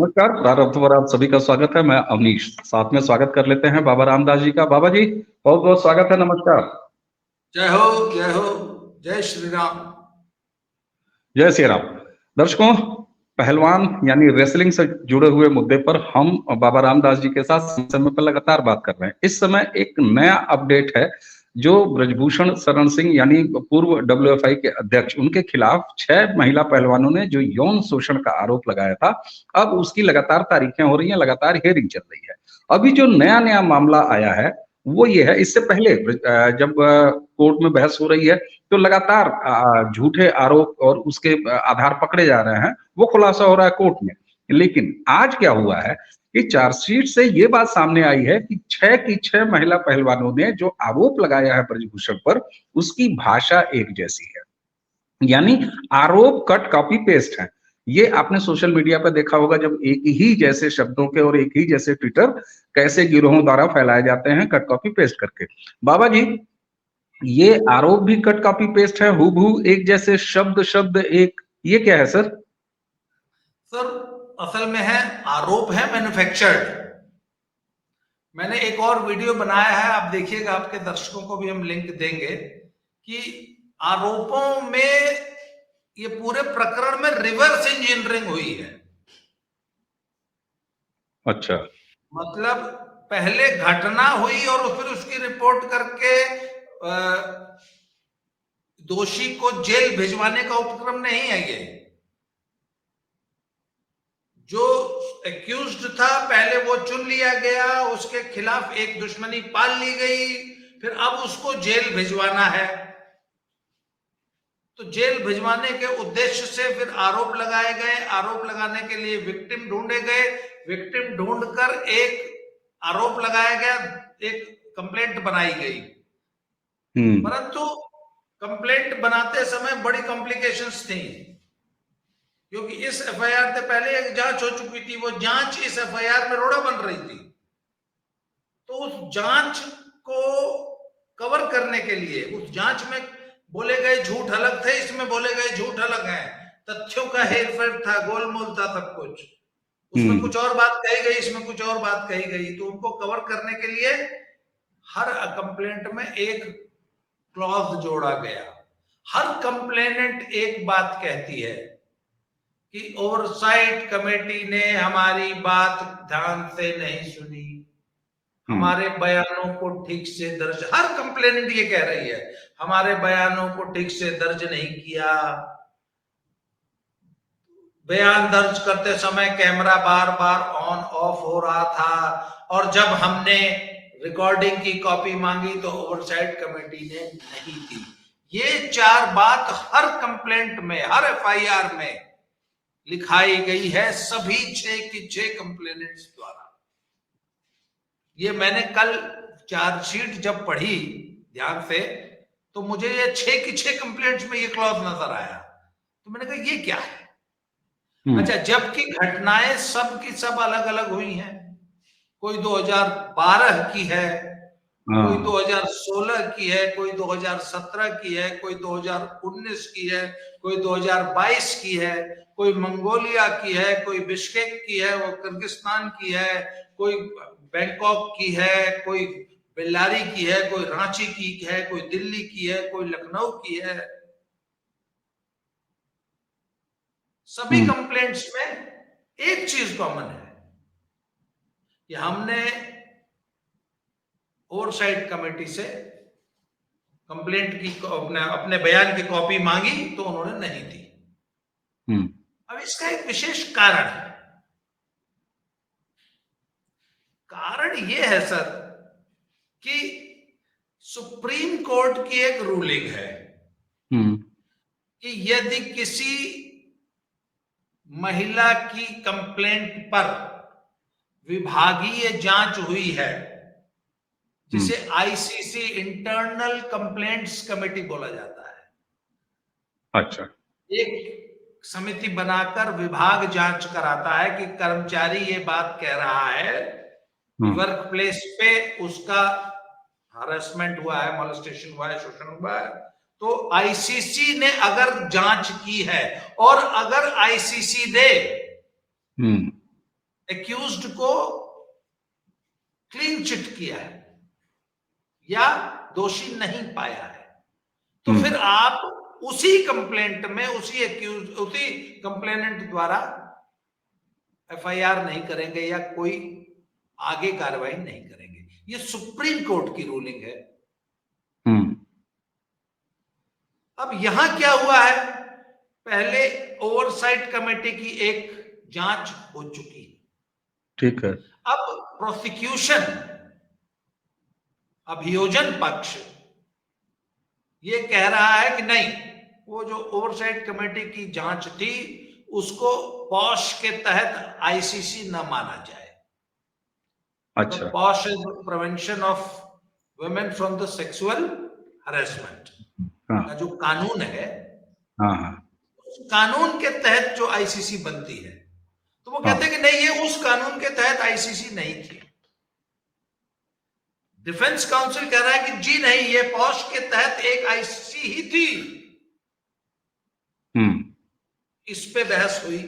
नमस्कार, प्रारब्ध पर आप सभी का स्वागत है। मैं अवनीश, साथ में स्वागत कर लेते हैं बाबा रामदास जी का। बाबा जी, बहुत-बहुत स्वागत है, नमस्कार। जय हो, जय हो, जय श्री राम। जय श्री राम। दर्शकों, पहलवान यानी रेसलिंग से जुड़े हुए मुद्दे पर हम बाबा रामदास जी के साथ समय पर लगातार बात कर रहे हैं। इस समय एक नया अपडेट है, जो ब्रजभूषण शरण सिंह यानी पूर्व डब्ल्यूएफआई के अध्यक्ष, उनके खिलाफ 6 महिला पहलवानों ने जो यौन शोषण का आरोप लगाया था, अब उसकी लगातार तारीखें हो रही हैं, लगातार हियरिंग चल रही है। अभी जो नया-नया मामला आया है, वो ये है, इससे पहले जब कोर्ट में बहस हो रही है, तो लगातार झूठे आरोप और उसके आधार पकड़े जा रहे हैं, वो खुलासा हो रहा है कोर्ट में। लेकिन आज क्या हुआ है कि चार्जशीट से ये बात सामने आई है कि 6 की 6 महिला पहलवानों ने जो आरोप लगाया है ब्रजभूषण पर, उसकी भाषा एक जैसी है। यानी आरोप कट कॉपी पेस्ट है। ये आपने सोशल मीडिया पर देखा होगा, जब एक ही जैसे शब्दों के और एक ही जैसे ट्विटर कैसे गिरोहों द्वारा फैलाए जाते हैं कट कॉपी पेस्ट करके। बाबा जी, ये आरोप भी कट कॉपी पेस्ट है, हूबहू एक जैसे शब्द शब्द एक, ये क्या है सर? सर, असल में है आरोप है मैन्युफैक्चर्ड। मैंने एक और वीडियो बनाया है, आप देखिएगा, आपके दर्शकों को भी हम लिंक देंगे कि आरोपों में ये पूरे प्रकरण में रिवर्स इंजीनियरिंग हुई है। अच्छा। मतलब पहले घटना हुई और फिर उसकी रिपोर्ट करके दोषी को जेल भिजवाने का उपक्रम नहीं है ये। जो एक्यूज्ड था पहले वो चुन लिया गया, उसके खिलाफ एक दुश्मनी पाल ली गई, फिर अब उसको जेल भिजवाना है। तो जेल भिजवाने के उद्देश्य से फिर आरोप लगाए गए, आरोप लगाने के लिए विक्टिम ढूंढे गए, विक्टिम ढूंढकर एक आरोप लगाया गया, एक कंप्लेंट बनाई गई। परंतु कंप्लेंट बनाते समय बड़ी कॉम्प्लिकेशंस थी, क्योंकि इस एफआईआर से पहले एक जांच हो चुकी थी। वो जांच इस एफआईआर में रोड़ा बन रही थी। तो उस जांच को कवर करने के लिए, उस जांच में बोले गए झूठ अलग थे, इसमें बोले गए झूठ अलग है, तथ्यों का हेरफेर था, गोलमोल था सब कुछ। उसमें कुछ और बात कही गई, इसमें कुछ और बात कही गई। तो उनको कवर करने के लिए हर कंप्लेंट में एक क्लॉज जोड़ा गया। हर कंप्लेनेंट एक बात कहती है कि ओवरसाइट कमेटी ने हमारी बात ध्यान से नहीं सुनी, हमारे बयानों को ठीक से दर्ज, हर कंप्लेनेंट ये कह रही है, हमारे बयानों को ठीक से दर्ज नहीं किया, बयान दर्ज करते समय camera bar bar on off हो रहा था, और जब हमने रिकॉर्डिंग की कॉपी मांगी तो ओवरसाइट कमेटी ने नहीं दी। ये 4 बात हर कंप्लेंट में, हर एफआईआर में लिखाई गई है, सभी 6 की 6 कंप्लेनेंट्स द्वारा। ये मैंने कल चार्जशीट जब पढ़ी ध्यान से, तो मुझे ये 6 की 6 कंप्लेंट्स में ये क्लॉज नजर आया। तो मैंने कहा ये क्या है? अच्छा, जबकि घटनाएं सब की सब अलग अलग हुई हैं। कोई 2012 की है, कोई 2016 की है, कोई 2017 की है, कोई 2019 की है, कोई 2022 की है, कोई मंगोलिया की है, कोई बिश्केक की है, वो किर्गिस्तान की है, कोई बैंकॉक की है, कोई बेल्लारी की है, कोई रांची की है, कोई दिल्ली की है, कोई लखनऊ की है। सभी कंप्लेंट्स में एक चीज कॉमन है कि हमने ओवरसाइट कमेटी से कंप्लेंट की अपने बयान की कॉपी मांगी तो उन्होंने नहीं दी। अब इसका एक विशेष कारण है। कारण यह है सर कि सुप्रीम कोर्ट की एक रूलिंग है कि यदि किसी महिला की कंप्लेंट पर विभागीय जांच हुई है, जिसे आईसीसी इंटरनल कंप्लेंट्स कमेटी बोला जाता है। अच्छा, एक समिति बनाकर विभाग जांच कराता है कि कर्मचारी ये बात कह रहा है वर्क प्लेस पे उसका हरासमेंट हुआ है, मोलेस्टेशन हुआ है, शोषण हुआ है। तो आईसीसी ने अगर जांच की है और अगर आईसीसी ने एक्यूज्ड को क्लीन चिट किया है या दोषी नहीं पाया है, तो फिर आप उसी कंप्लेंट में उसी कंप्लेनेंट द्वारा एफआईआर नहीं करेंगे या कोई आगे कार्रवाई नहीं करेंगे। ये सुप्रीम कोर्ट की रूलिंग है। अब यहां क्या हुआ है, पहले ओवरसाइट कमेटी की एक जांच हो चुकी है, ठीक है। अब प्रोसिक्यूशन, अभियोजन पक्ष ये कह रहा है कि नहीं, वो जो ओवरसाइट कमेटी की जांच थी उसको पॉश के तहत आईसीसी न माना जाए। अच्छा। Posh is prevention of women from the sexual harassment का जो कानून है, उस कानून के तहत जो आईसीसी बनती है, तो वो कहते हैं कि नहीं, ये उस कानून के तहत आईसीसी नहीं थी। डिफेंस काउंसिल कह रहा है कि जी नहीं, ये पॉश के तहत एक आईसीसी ही थी। इस पे बहस हुई।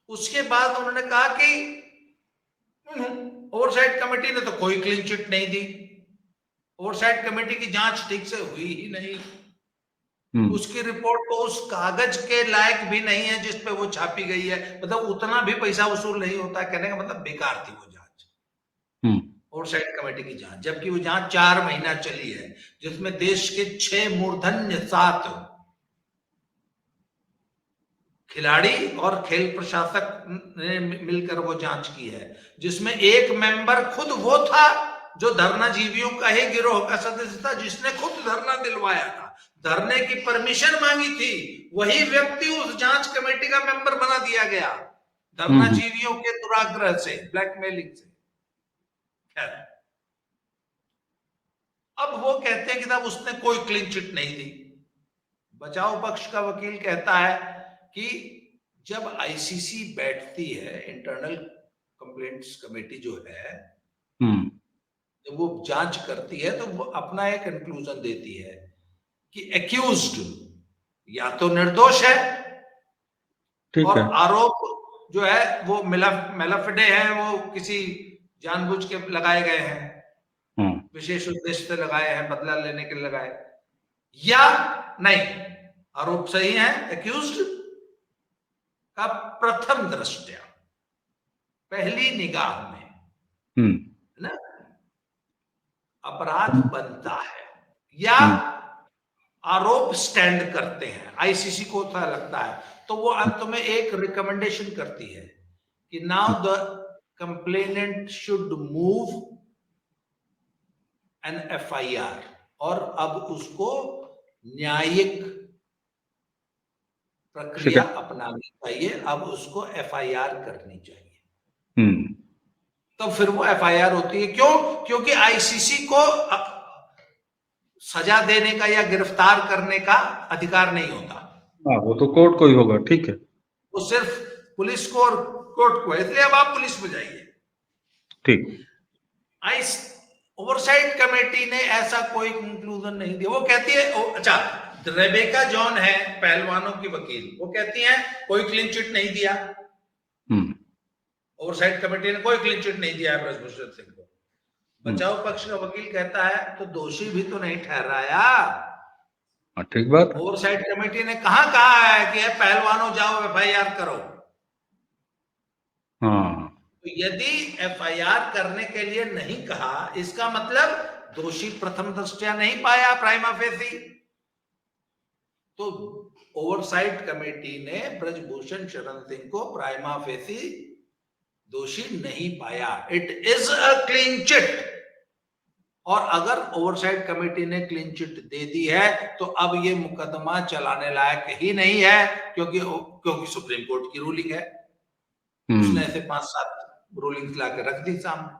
उसके बाद उन्होंने कहा कि ओवरसाइट कमेटी ने तो कोई क्लीन चिट नहीं दी, ओवरसाइट कमेटी की जांच ठीक से हुई ही नहीं, उसकी रिपोर्ट तो उस कागज के लायक भी नहीं है जिसपे वो छापी गई है, मतलब उतना भी पैसा वसूल नहीं होता। कहने का मतलब बेकार थी वो जांच, ओवरसाइट कमेटी की जांच, जबकि वो जांच 4 महीना चली है, जिसमें देश के 6 मूर्धन्य 7 खिलाड़ी और खेल प्रशासक ने मिलकर वो जांच की है, जिसमें एक मेंबर खुद वो था जो धरना जीवियों का ही गिरोह का सदस्य था, जिसने खुद धरना दिलवाया था, धरने की परमिशन मांगी थी, वही व्यक्ति उस जांच कमेटी का मेंबर बना दिया गया, धरना जीवियों के दुराग्रह से, ब्लैकमेलिंग से। खैर, अब वो कहते हैं कि साहब उसने कोई क्लीन चिट नहीं दी। बचाव पक्ष का वकील कहता है कि जब आईसीसी बैठती है, इंटरनल कंप्लेंट्स कमेटी जो है, जब वो जांच करती है तो वो अपना एक कंक्लूजन देती है कि एक्यूज्ड या तो निर्दोष है, और आरोप जो है वो मेलाफिडे है, वो किसी जानबूझ के लगाए गए हैं, विशेष उद्देश्य से लगाए हैं, बदला लेने के लिए लगाए, या नहीं आरोप सही है, एक्यूज्ड का प्रथम दृष्टया, पहली निगाह में ना अपराध बनता है, या आरोप स्टैंड करते हैं, आईसीसी को ऐसा लगता है, तो वो अंत में एक रिकमेंडेशन करती है कि now the complainant should move an FIR, और अब उसको न्यायिक प्रक्रिया अपनानी चाहिए, अब उसको एफआईआर करनी चाहिए। तो फिर वो एफआईआर होती है। क्यों? क्योंकि आईसीसी को सजा देने का या गिरफ्तार करने का अधिकार नहीं होता। वो तो कोर्ट को ही होगा। ठीक है, वो सिर्फ पुलिस को और कोर्ट को है, इसलिए अब आप पुलिस में जाइए। ठीक। ओवरसाइट कमेटी ने ऐसा कोई कंक्लूजन नहीं दिया। वो कहती है, अच्छा, रेबेका जॉन है पहलवानों की वकील, वो कहती हैं कोई क्लीन चिट नहीं दिया, ओवरसाइट कमेटी ने कोई क्लीन चिट नहीं दिया है ब्रजभूषण सिंह को। बचाव पक्ष का वकील कहता है तो दोषी भी तो नहीं ठहराया। ठीक बात। ओवरसाइट कमेटी ने कहां कहा है कि पहलवानों जाओ एफआईआर करो। तो यदि एफआईआर करने के लिए नहीं कहा, इसका मतलब दोषी प्रथम दृष्टया नहीं पाया प्राइमा फेसी। तो ओवरसाइट कमेटी ने ब्रजभूषण शरण सिंह को प्राइमा फेसी दोषी नहीं पाया। It is a clean chit. और अगर ओवरसाइट कमेटी ने क्लीन चिट दे दी है तो अब ये मुकदमा चलाने लायक ही नहीं है, क्योंकि सुप्रीम कोर्ट की रूलिंग है। उसने ऐसे 5-7 रूलिंग ला के रख दी सामने।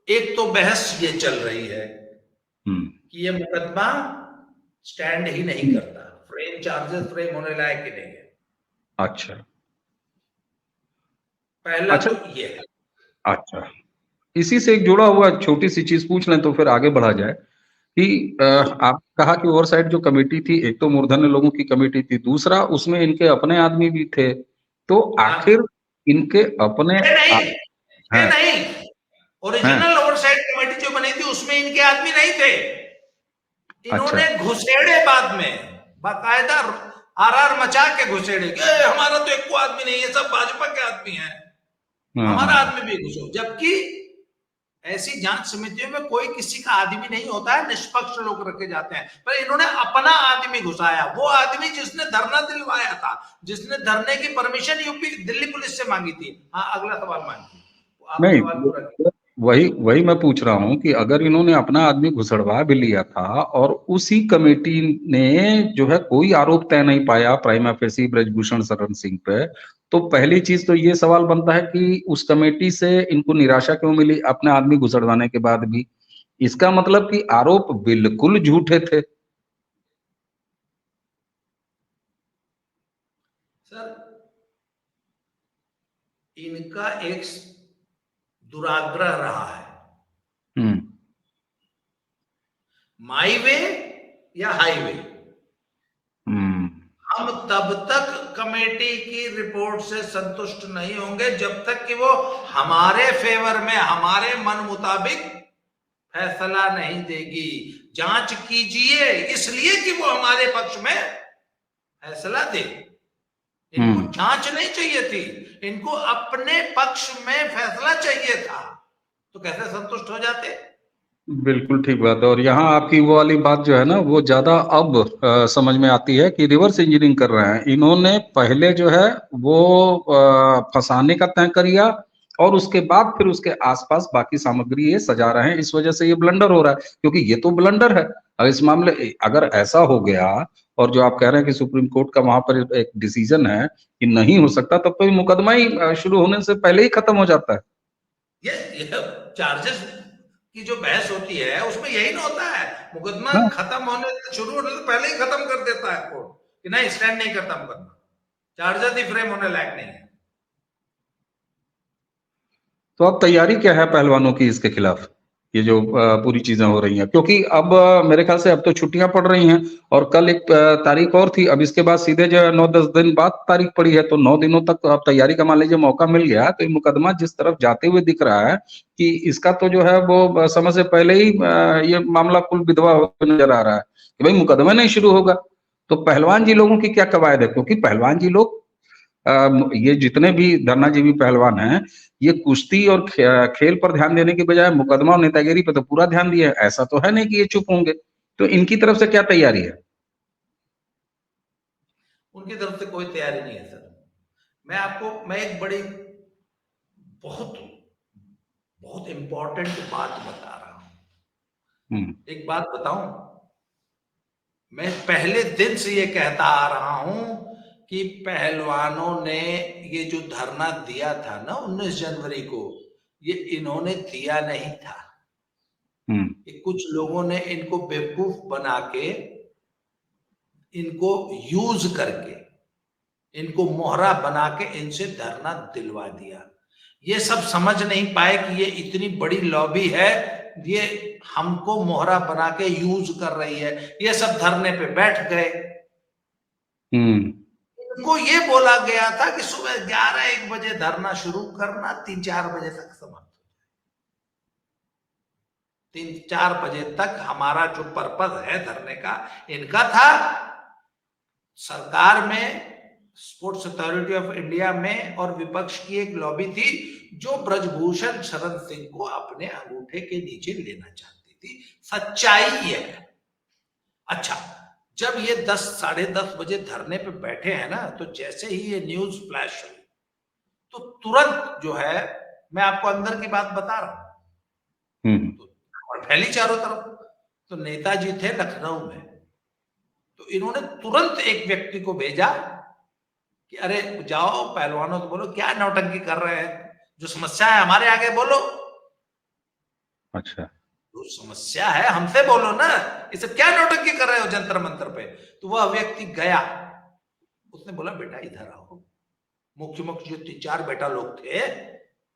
एक तो बहस ये चल रही है कि ये मुकदमा स्टैंड ही नहीं करता, फ्रेम चार्जेस फ्रेम होने लायक ही नहीं है। अच्छा, पहला तो ये है। अच्छा, इसी से एक जुड़ा हुआ छोटी सी चीज पूछ लें तो फिर आगे बढ़ा जाए कि आप कहा कि ओवरसाइट जो कमेटी थी, एक तो मूर्धन्य लोगों की कमेटी थी, दूसरा उसमें इनके अपने आदमी भी थे, तो आखिर इनके अपने नहीं, हैं नहीं, हैं ओरिजिनल ओवरसाइट कमेटी जो बनी थी उसमें इनके आदमी नहीं थे। अच्छा इन्होंने घुसेड़े बाद में बाकायदा आरआर मचा के घुसेड़े कि हमारा तो एक को आदमी नहीं है, सब भाजपा के आदमी हैं, हमारा आदमी भी घुसो। जबकि ऐसी जांच समितियों में कोई किसी का आदमी नहीं होता है, निष्पक्ष लोग रखे जाते हैं, पर इन्होंने अपना आदमी घुसाया। वो आदमी जिसने धरना दिलवाया था, जिसने धरने की परमिशन यूपी दिल्ली पुलिस से मांगी थी। हाँ, अगला सवाल मांगी, आप नहीं, सवाल पूरा कीजिए। वही वही मैं पूछ रहा हूं कि अगर इन्होंने अपना आदमी घुसड़वा भी लिया था और उसी कमेटी ने जो है कोई आरोप तय नहीं पाया प्राइमा फेसी ब्रजभूषण शरण सिंह पे, तो पहली चीज तो ये सवाल बनता है कि उस कमेटी से इनको निराशा क्यों मिली अपने आदमी घुसड़वाने के बाद भी? इसका मतलब कि आरोप बिल्कुल झूठे थे। सर, इनका एक दुराग्रह रहा है, हम्म माई वे या हाईवे। हम्म हम तब तक कमेटी की रिपोर्ट से संतुष्ट नहीं होंगे जब तक कि वो हमारे फेवर में, हमारे मन मुताबिक फैसला नहीं देगी। जांच कीजिए इसलिए कि वो हमारे पक्ष में फैसला दे। इनको जांच नहीं चाहिए थी, इनको अपने पक्ष में फैसला चाहिए था, तो कैसे संतुष्ट हो जाते? बिल्कुल ठीक बात है। और यहाँ आपकी वो वाली बात जो है ना वो ज्यादा अब समझ में आती है कि रिवर्स इंजीनियरिंग कर रहे हैं इन्होंने। पहले जो है वो फंसाने का तय किया और उसके बाद फिर उसके आसपास बाकी सामग्री ये सजा रहे हैं। इस वजह से ये ब्लंडर हो रहा है, क्योंकि ये तो ब्लंडर है। अब इस मामले अगर ऐसा हो गया और जो आप कह रहे हैं कि सुप्रीम कोर्ट का वहां पर एक डिसीजन है कि नहीं हो सकता, तब तो ये मुकदमा ही शुरू होने से पहले ही खत्म हो जाता है। ये चार्जेस की जो बहस होती है उसमें यही ना होता है, मुकदमा हाँ। खत्म होने शुरू होने से पहले ही खत्म कर देता है कोर्ट कि नहीं, स्टैंड नहीं करता मुकदमा, चार्जेस ही फ्रेम होने लायक नहीं है। तो अब तैयारी क्या है पहलवानों की इसके खिलाफ, ये जो पूरी चीजें हो रही हैं? क्योंकि अब मेरे ख्याल से अब तो छुट्टियां पड़ रही हैं और कल एक तारीख और थी। अब इसके बाद सीधे जो है 9-10 दिन बाद तारीख पड़ी है, तो 9 दिनों तक तो अब तैयारी का मान लीजिए मौका मिल गया। तो ये मुकदमा जिस तरफ जाते हुए दिख रहा है कि इसका तो जो है वो समय से पहले ही ये मामला कुल विधवा होकर नजर आ रहा है कि भाई मुकदमा नहीं शुरू होगा। तो पहलवान जी लोगों की क्या कवायद है? क्योंकि पहलवान जी लोग ये जितने भी धरनाजीवी पहलवान हैं, ये कुश्ती और खेल पर ध्यान देने की बजाय मुकदमा और नेतागिरी पे तो पूरा ध्यान दिया है। ऐसा तो है नहीं कि ये चुप होंगे। तो इनकी तरफ से क्या तैयारी है? उनकी तरफ से कोई तैयारी नहीं है सर। मैं एक बड़ी बहुत बहुत इंपॉर्टेंट बात बता रहा हूं। एक बात बताऊं, मैं पहले दिन से ये कहता आ रहा हूं कि पहलवानों ने ये जो धरना दिया था ना 19 जनवरी को, ये इन्होंने दिया नहीं था। कि कुछ लोगों ने इनको बेवकूफ बना के, इनको यूज करके, इनको मोहरा बना के इनसे धरना दिलवा दिया। ये सब समझ नहीं पाए कि ये इतनी बड़ी लॉबी है, ये हमको मोहरा बना के यूज कर रही है। ये सब धरने पे बैठ गए। इनको ये बोला गया था कि सुबह 11-1 बजे धरना शुरू करना, 3-4 बजे तक समाप्त हो जाए। 3-4 बजे तक हमारा जो पर्पस है धरने का, इनका था सरकार में, स्पोर्ट्स अथॉरिटी ऑफ इंडिया में, और विपक्ष की एक लॉबी थी जो ब्रजभूषण शरण सिंह को अपने अंगूठे के नीचे लेना चाहती थी। सच्चाई ये है। अच्छा, जब ये 10-10:30 बजे धरने पे बैठे हैं ना, तो जैसे ही ये न्यूज फ्लैश हुई तो तुरंत जो है, मैं आपको अंदर की बात बता रहा हूं, और फैली चारों तरफ। तो नेताजी थे लखनऊ में, तो इन्होंने तुरंत एक व्यक्ति को भेजा कि अरे जाओ पहलवानों को बोलो क्या नौटंकी कर रहे हैं, जो समस्या है हमारे आगे बोलो। अच्छा। जो समस्या है हमसे बोलो ना, इसे क्या नौटंकी कर रहे हो जंतर मंतर पे। तो वह व्यक्ति गया, उसने बोला बेटा इधर आओ। मुख्य जो 3-4 बेटा लोग थे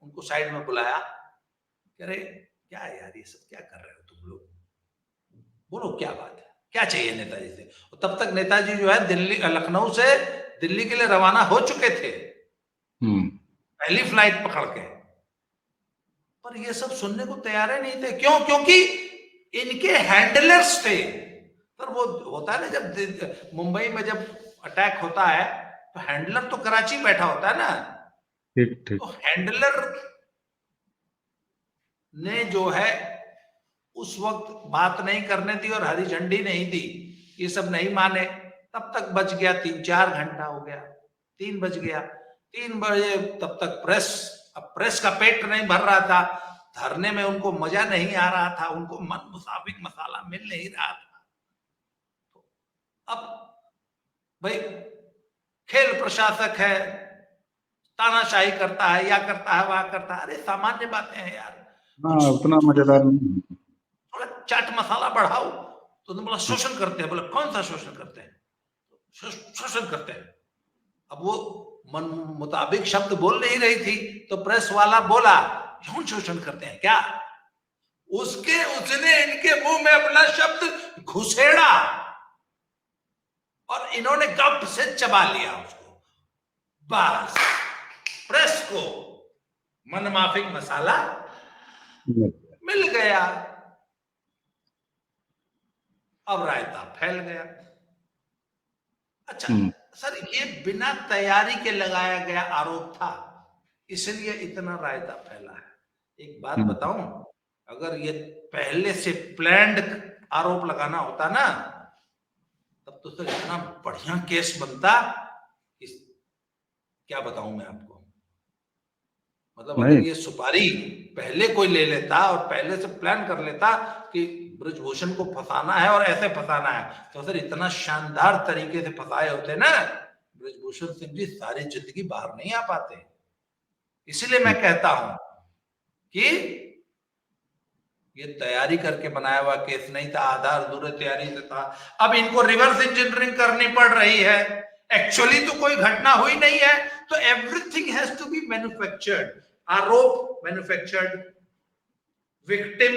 उनको साइड में बुलाया, कह रहे क्या यार ये सब क्या कर रहे हो तुम लोग, बोलो क्या बात है, क्या चाहिए नेताजी से। और तब तक नेताजी जो है दिल्ली, लखनऊ से दिल्ली के लिए रवाना हो चुके थे। पहली फ्लाइट पकड़ के। पर ये सब सुनने को तैयार ही नहीं थे। क्यों? क्योंकि इनके हैंडलर्स थे। पर वो होता है ना, जब मुंबई में जब अटैक होता है तो हैंडलर तो कराची बैठा होता है ना, ठीक ठीक। तो हैंडलर ने जो है उस वक्त बात नहीं करने दी और हरी झंडी नहीं दी, ये सब नहीं माने। तब तक बच गया 3-4 घंटा हो गया, 3 बज गया। 3 बजे तब तक अब प्रेस का पेट नहीं भर रहा था, धरने में उनको मजा नहीं आ रहा था, उनको मन मुताबिक मसाला मिल नहीं रहा था। तो अब भाई खेल प्रशासक है, तानाशाही करता है, या करता है वहां करता है, अरे सामान्य बातें हैं यार। हाँ, उतना मजेदार नहीं है। थोड़ा चाट मसाला बढ़ाओ। तो तुम बोला शोषण करते हैं। बोला कौन सा शोषण करते हैं? शोषण करते हैं। अब वो मन मुताबिक शब्द बोल नहीं रही थी, तो प्रेस वाला बोला यौन शोषण करते हैं क्या? उसने इनके मुंह में अपना शब्द घुसेड़ा और इन्होंने गप से चबा लिया उसको। बस प्रेस को मनमाफिक मसाला मिल गया। अब रायता फैल गया। अच्छा सर, ये बिना तैयारी के लगाया गया आरोप था, इसलिए इतना रायता फैला है। एक बात बताऊं, अगर ये पहले से प्लान्ड आरोप लगाना होता ना, तब तो सर इतना बढ़िया केस बनता, क्या बताऊं मैं आपको। मतलब अगर ये सुपारी पहले कोई ले लेता और पहले से प्लान कर लेता कि ब्रजभूषण को फंसाना है और ऐसे फंसाना है, तो सर इतना शानदार तरीके से फंसाए होते ना, ब्रजभूषण सिंह जी सारी जिंदगी बाहर नहीं आ पाते। इसीलिए मैं कहता हूं कि ये तैयारी करके बनाया हुआ केस नहीं था, आधार अधूरे तैयारी से था। अब इनको रिवर्स इंजीनियरिंग करनी पड़ रही है। एक्चुअली तो कोई घटना हुई नहीं है, तो everything has to be manufactured. आरोप manufactured, victim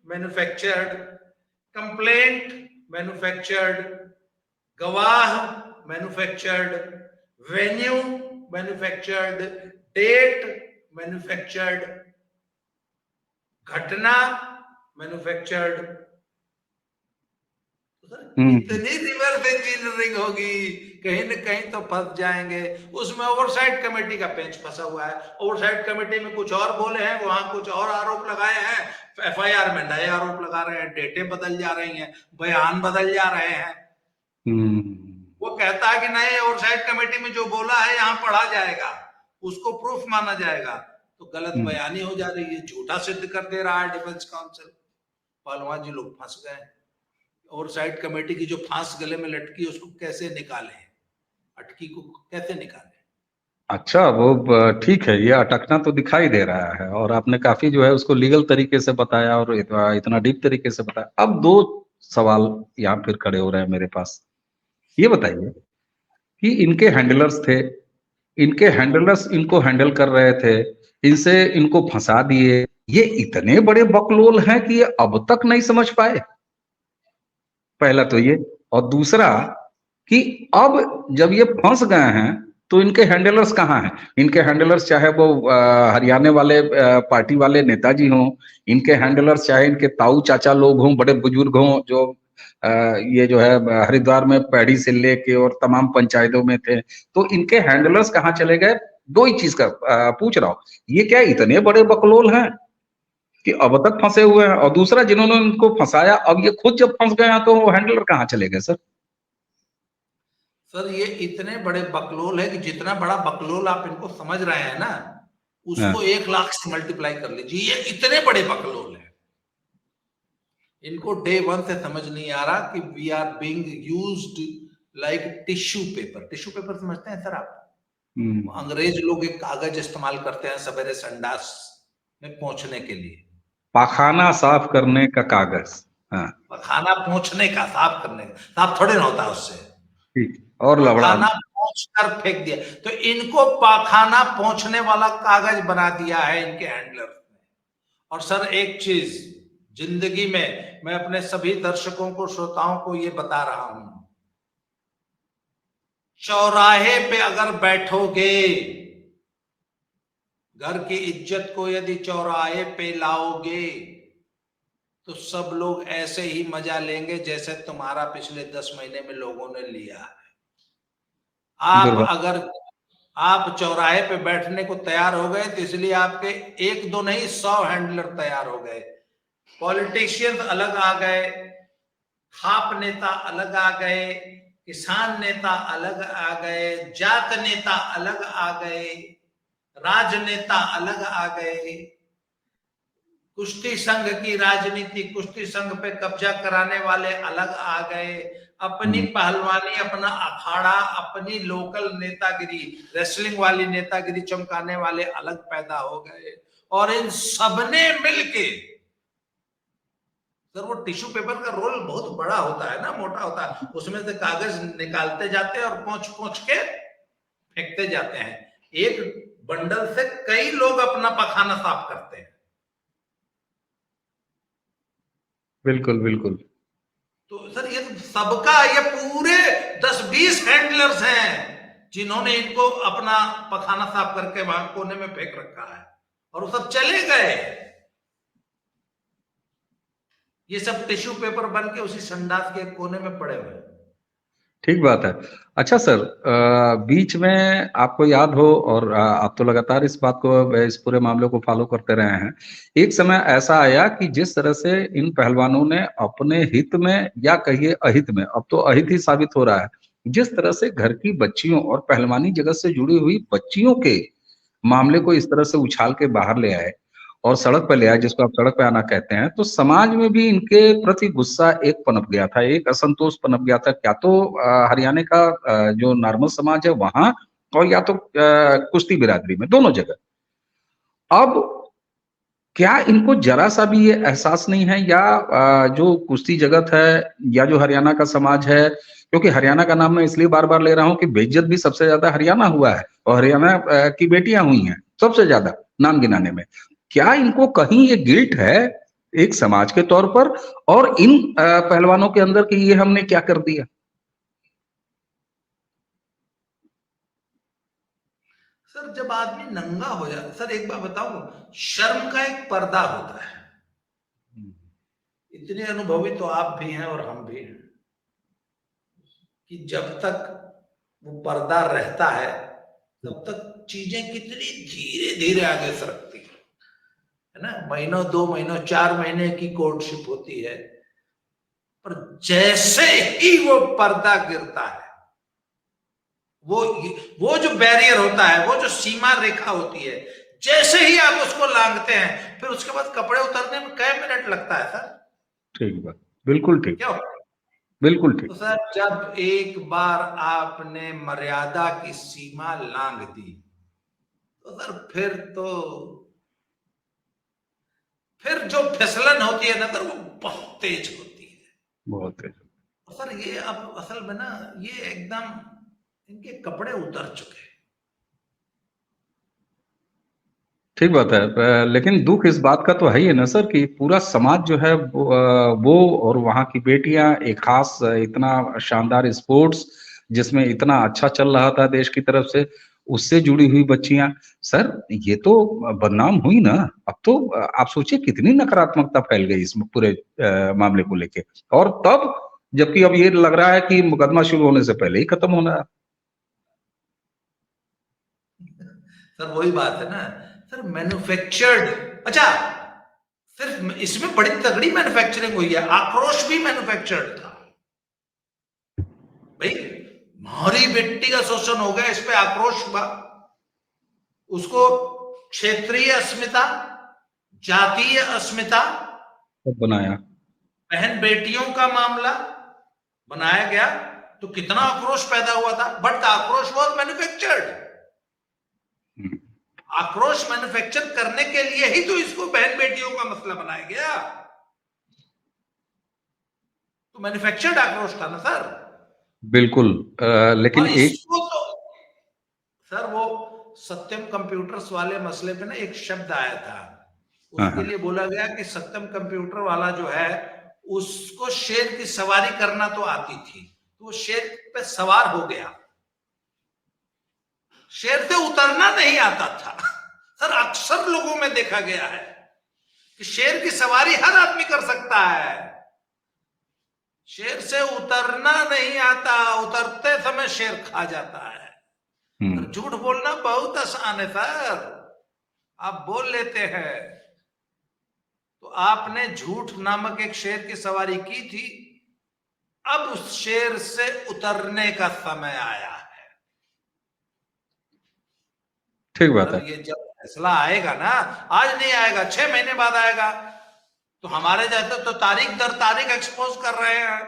manufactured, complaint manufactured, गवाह manufactured, venue manufactured, date manufactured, घटना मैन्युफैक्चर्ड। इतनी रिवर्स इंजीनियरिंग होगी, कहीं न कहीं तो फंस जाएंगे। उसमें ओवरसाइट कमेटी का पेंच फंसा हुआ है। ओवरसाइट कमेटी में कुछ और बोले हैं, वहां कुछ और आरोप लगाए हैं, एफआईआर में नए आरोप लगा रहे हैं, डेटें बदल जा रही हैं, बयान बदल जा रहे हैं। वो कहता है कि नहीं, ओवरसाइट कमेटी में जो बोला है यहाँ पढ़ा जाएगा, उसको प्रूफ माना जाएगा, तो गलत बयानी हो जा रही है, झूठा सिद्ध कर दे रहा है डिफेंस काउंसिल। पहलवान जी लोग फंस गए। ओवरसाइट कमेटी की जो फांस गले में लटकी उसको कैसे निकाले, अटकी को कैसे निकाले? अच्छा, वो ठीक है, ये अटकना तो दिखाई दे रहा है और आपने काफी जो है उसको लीगल तरीके से बताया और इतना डीप तरीके से बताया। अब 2 सवाल यहाँ फिर खड़े हो रहे हैं मेरे पास। ये बताइए कि इनके हैंडलर्स थे, इनके हैंडलर्स इनको हैंडल कर रहे थे, इनसे इनको फंसा दिए, ये इतने बड़े बकलोल हैं कि ये अब तक नहीं समझ पाए। पहला तो ये, और दूसरा कि अब जब ये फंस गए हैं तो इनके हैंडलर्स कहाँ हैं? इनके हैंडलर्स चाहे वो हरियाणा वाले पार्टी वाले नेताजी हों, इनके हैंडलर्स चाहे इनके ताऊ चाचा लोग हों, बड़े बुजुर्ग हों, जो ये जो है हरिद्वार में पैड़ी से लेके और तमाम पंचायतों में थे, तो इनके हैंडलर्स कहाँ चले गए? 2 ही चीज का पूछ रहा हूं। ये क्या इतने बड़े बकलोल हैं कि अब तक फंसे हुए हैं? और दूसरा, जिन्होंने उनको फंसाया, अब ये खुद जब फंस गए हैं तो वो हैंडलर कहाँ चले गए सर? सर ये इतने बड़े बकलोल है कि जितना बड़ा बकलोल आप इनको समझ रहे हैं ना, उसको 1 लाख से मल्टीप्लाई कर लीजिए, ये इतने बड़े बकलोल है। इनको डे 1 से समझ नहीं आ रहा कि we are being used like tissue paper. Tissue paper समझते हैं सर आप? अंग्रेज लोग एक कागज इस्तेमाल करते हैं सवेरे संडास में पोंछने के लिए, पाखाना साफ करने का कागज। हाँ, पाखाना पोंछने का, साफ करने का, साफ थोड़े ना होता उससे। ठीक, और पाखाना पोंछ कर फेंक दिया, तो इनको पाखाना पोंछने वाला कागज बना दिया है इनके हैंडलर ने। और सर एक चीज जिंदगी में मैं अपने सभी दर्शकों को, श्रोताओं को ये बता रहा हूं, चौराहे पे अगर बैठोगे घर की इज्जत को यदि चौराहे पे लाओगे तो सब लोग ऐसे ही मजा लेंगे जैसे तुम्हारा पिछले 10 महीने में लोगों ने लिया है। आप अगर आप चौराहे पे बैठने को तैयार हो गए तो इसलिए आपके 1-2 नहीं 100 हैंडलर तैयार हो गए। पॉलिटिशियंस अलग आ गए, खाप नेता अलग आ गए, किसान नेता अलग आ गए, जात नेता अलग आ गए, राजनेता अलग आ गए, कुश्ती संघ की राजनीति, कुश्ती संघ पे कब्जा कराने वाले अलग आ गए, अपनी पहलवानी, अपना अखाड़ा, अपनी लोकल नेतागिरी, रेसलिंग वाली नेतागिरी चमकाने वाले अलग पैदा हो गए। और इन सबने मिलके, सर वो टिश्यू पेपर का रोल बहुत बड़ा होता है ना, मोटा होता है, उसमें से कागज निकालते जाते हैं और पोंछ पोंछ के फेंकते जाते हैं। एक बंडल से कई लोग अपना पखाना साफ करते हैं। बिल्कुल बिल्कुल। तो सर ये सबका, ये पूरे 10-20 हैंडलर्स हैं जिन्होंने इनको अपना पखाना साफ करके वहां कोने में फेंक रखा है, और वो सब चले गए। ये सब टिश्यू पेपर बन के उसी संडास के कोने में पड़े हुए। ठीक बात है। अच्छा सर, बीच में आपको याद हो, और आप तो लगातार इस बात को, इस पूरे मामले को फॉलो करते रहे हैं, एक समय ऐसा आया कि जिस तरह से इन पहलवानों ने अपने हित में, या कहिए अहित में, अब तो अहित ही साबित हो रहा है, जिस तरह से घर की बच्चियों और पहलवानी जगत से जुड़ी हुई बच्चियों के मामले को इस तरह से उछाल के बाहर ले आए और सड़क पे ले आए, जिसको आप सड़क पे आना कहते हैं, तो समाज में भी इनके प्रति गुस्सा एक पनप गया था, एक असंतोष पनप गया था। क्या तो हरियाणा का जो नॉर्मल समाज है वहां, और या तो कुश्ती बिरादरी में, दोनों जगह। अब क्या इनको जरा सा भी ये एहसास नहीं है, या जो कुश्ती जगत है, या जो हरियाणा का समाज है, क्योंकि हरियाणा का नाम मैं इसलिए बार बार ले रहा हूं कि बेइज्जत भी सबसे ज्यादा हरियाणा हुआ है, और हरियाणा की बेटियां हुई हैं सबसे ज्यादा नाम गिनाने में। क्या इनको कहीं ये गिल्ट है एक समाज के तौर पर, और इन पहलवानों के अंदर, कि ये हमने क्या कर दिया? सर जब आदमी नंगा हो जाता, सर एक बात बताऊं, शर्म का एक पर्दा होता है। इतने अनुभवी तो आप भी हैं और हम भी हैं कि जब तक वो पर्दा रहता है तब तक चीजें कितनी धीरे धीरे आगे सरकती है ना। महीनों, 2 महीनों, 4 महीने की कोर्टशिप होती है, पर जैसे ही वो पर्दा गिरता है, वो जो बैरियर होता है, वो जो सीमा रेखा होती है, जैसे ही आप उसको लांघते हैं, फिर उसके बाद कपड़े उतरने में कई मिनट लगता है सर। ठीक बात, बिल्कुल ठीक, क्यों? बिल्कुल ठीक। तो सर जब एक बार आपने मर्यादा की सीमा लांघ दी, तो सर फिर जो फिसलन होती है ना सर, वो बहुत तेज होती है, बहुत तेज। सर ये अब असल में ना, ये एकदम इनके कपड़े उतर चुके हैं। ठीक बात है, लेकिन दुख इस बात का तो है ही ना सर, कि पूरा समाज जो है वो और वहाँ की बेटियां, एक खास इतना शानदार स्पोर्ट्स जिसमें इतना अच्छा चल रहा था देश की तरफ से, उससे जुड़ी हुई बच्चियां, सर ये तो बदनाम हुई ना। अब तो आप सोचिए कितनी नकारात्मकता फैल गई इस पूरे मामले को लेके, और तब जबकि अब ये लग रहा है कि मुकदमा शुरू होने से पहले ही खत्म होना है। सर वही बात है ना सर, मैन्युफैक्चर्ड। अच्छा, सिर्फ इसमें बड़ी तगड़ी मैन्युफैक्चरिंग हुई है, आक्रोश भी मैन्युफैक्चर्ड था भाई। हमारी बेटी का शोषण हो गया, इस पे आक्रोश हुआ, उसको क्षेत्रीय अस्मिता, जातीय अस्मिता बनाया, बहन बेटियों का मामला बनाया गया, तो कितना आक्रोश पैदा हुआ था। बट आक्रोश वॉज मैन्युफैक्चर्ड। आक्रोश मैन्युफैक्चर करने के लिए ही तो इसको बहन बेटियों का मसला बनाया गया, तो मैन्युफैक्चर्ड आक्रोश था ना सर। बिल्कुल। लेकिन एक इसको तो सर, वो सत्यम कंप्यूटर्स वाले मसले पे ना एक शब्द आया था, उसके लिए बोला गया कि सत्यम कंप्यूटर वाला जो है, उसको शेर की सवारी करना तो आती थी, तो वो शेर पे सवार हो गया, शेर से उतरना नहीं आता था। सर अक्सर लोगों में देखा गया है कि शेर की सवारी हर आदमी कर सकता है, शेर से उतरना नहीं आता, उतरते समय शेर खा जाता है। झूठ बोलना बहुत आसान है सर, आप बोल लेते हैं। तो आपने झूठ नामक एक शेर की सवारी की थी, अब उस शेर से उतरने का समय आया है। ठीक बात है। ये जब फैसला आएगा ना, आज नहीं आएगा, 6 महीने बाद आएगा, तो हमारे जैसे तो तारीख दर तारीख एक्सपोज कर रहे हैं।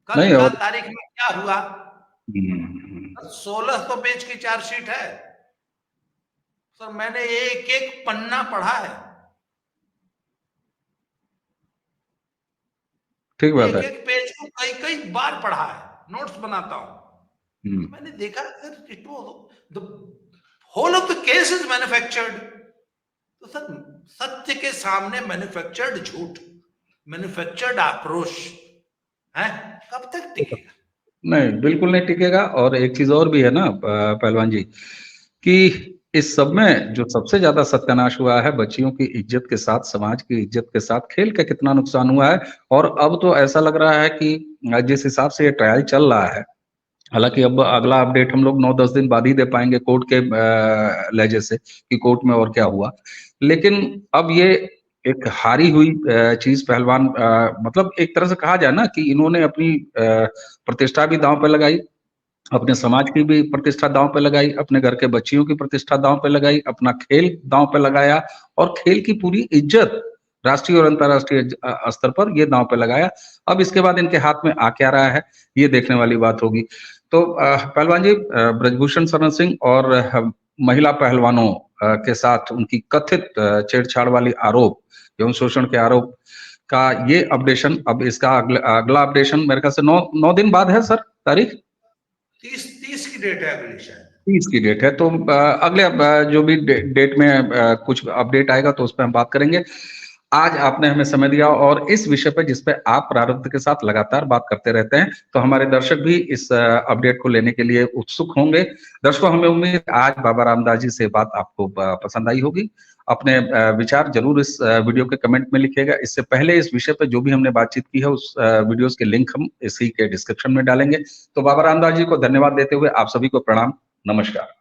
कल नहीं, का और तारीख में क्या हुआ? 1600 पेज की चार्जशीट है सर, मैंने एक एक पन्ना पढ़ा है, ठीक बात है। एक एक पेज को कई कई बार पढ़ा है, नोट्स बनाता हूं। मैंने देखा sir, it was the whole of the case is manufactured. तो सर सत्य के सामने मैन्युफैक्चर्ड झूठ, मैन्युफैक्चर्ड आक्रोश है, कब तक टिकेगा? नहीं, बिल्कुल नहीं टिकेगा। और एक चीज और भी है ना पहलवान जी, कि इस सब में जो सबसे ज्यादा सत्यानाश हुआ है, बच्चियों की इज्जत के साथ, समाज की इज्जत के साथ खेल का कितना नुकसान हुआ है। और अब तो ऐसा लग रहा है कि जिस हिसाब से ये ट्रायल चल रहा है, हालांकि अब अगला अपडेट हम लोग 9-10 दिन बाद ही दे पाएंगे कोर्ट के लहजे से कि कोर्ट में और क्या हुआ। लेकिन अब ये एक हारी हुई चीज पहलवान, मतलब एक तरह से कहा जाए ना कि इन्होंने अपनी प्रतिष्ठा भी दांव पे लगाई, अपने समाज की भी प्रतिष्ठा दांव पे लगाई, अपने घर के बच्चियों की प्रतिष्ठा दांव पे लगाई, अपना खेल दांव पे लगाया, और खेल की पूरी इज्जत राष्ट्रीय और अंतर्राष्ट्रीय स्तर पर ये दांव पे लगाया। अब इसके बाद इनके हाथ में आ क्या रहा है, ये देखने वाली बात होगी। तो पहलवान जी, ब्रजभूषण शरण सिंह और महिला पहलवानों के साथ उनकी कथित छेड़छाड़ वाली आरोप, यौन शोषण के आरोप का ये अपडेशन, अब इसका अगला अपडेशन मेरे ख्याल से 9 दिन बाद है सर, तारीख 30 की डेट है अगली, शायद 30 की डेट है। तो अगले जो भी डेट में कुछ अपडेट आएगा तो उस पर हम बात करेंगे। आज आपने हमें समय दिया और इस विषय पे जिस पे आप प्रारब्ध के साथ लगातार बात करते रहते हैं, तो हमारे दर्शक भी इस अपडेट को लेने के लिए उत्सुक होंगे। दर्शकों, हमें उम्मीद है आज बाबा रामदास जी से बात आपको पसंद आई होगी। अपने विचार जरूर इस वीडियो के कमेंट में लिखिएगा। इससे पहले इस विषय पे जो भी हमने बातचीत की है, उस वीडियोस के लिंक हम इसी के डिस्क्रिप्शन में डालेंगे। तो बाबा रामदास जी को धन्यवाद देते हुए आप सभी को प्रणाम, नमस्कार।